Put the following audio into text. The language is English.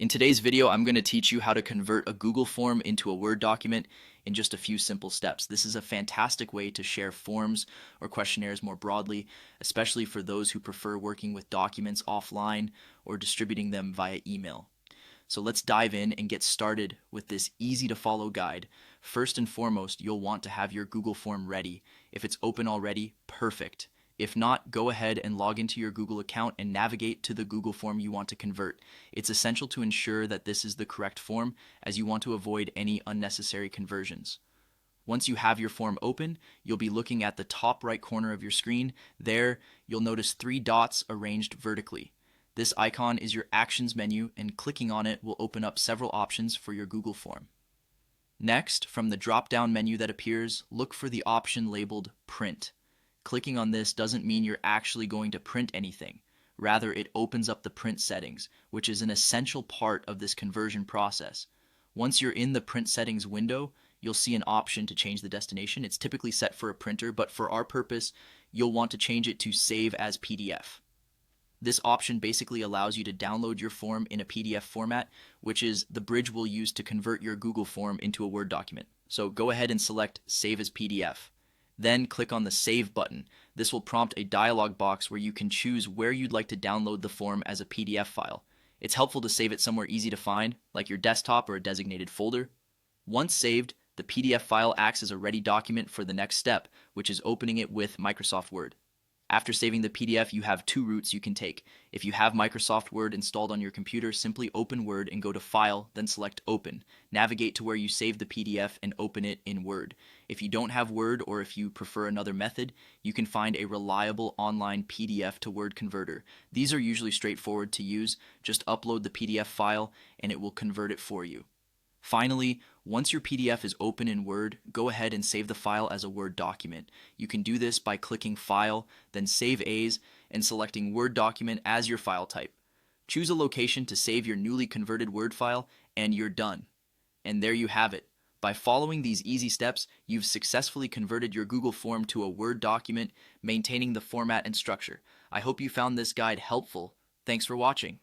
In today's video, I'm going to teach you how to convert a Google form into a Word document in just a few simple steps. This is a fantastic way to share forms or questionnaires more broadly, especially for those who prefer working with documents offline or distributing them via email. So let's dive in and get started with this easy to follow guide. First and foremost, you'll want to have your Google form ready. If it's open already, perfect. If not, go ahead and log into your Google account and navigate to the Google form you want to convert. It's essential to ensure that this is the correct form, as you want to avoid any unnecessary conversions. Once you have your form open, you'll be looking at the top right corner of your screen. There, you'll notice three dots arranged vertically. This icon is your Actions menu, and clicking on it will open up several options for your Google form. Next, from the drop-down menu that appears, look for the option labeled Print. Clicking on this doesn't mean you're actually going to print anything. Rather, it opens up the print settings, which is an essential part of this conversion process. Once you're in the print settings window, you'll see an option to change the destination. It's typically set for a printer, but for our purpose, you'll want to change it to Save as PDF. This option basically allows you to download your form in a PDF format, which is the bridge we'll use to convert your Google form into a Word document. So go ahead and select Save as PDF. Then click on the Save button. This will prompt a dialog box where you can choose where you'd like to download the form as a PDF file. It's helpful to save it somewhere easy to find, like your desktop or a designated folder. Once saved, the PDF file acts as a ready document for the next step, which is opening it with Microsoft Word. After saving the PDF, you have two routes you can take. If you have Microsoft Word installed on your computer, simply open Word and go to File, then select Open. Navigate to where you saved the PDF and open it in Word. If you don't have Word, or if you prefer another method, you can find a reliable online PDF to Word converter. These are usually straightforward to use. Just upload the PDF file and it will convert it for you. Finally, once your PDF is open in Word, go ahead and save the file as a Word document. You can do this by clicking File, then Save As, and selecting Word document as your file type. Choose a location to save your newly converted Word file, and you're done. And there you have it. By following these easy steps, you've successfully converted your Google form to a Word document, maintaining the format and structure. I hope you found this guide helpful. Thanks for watching.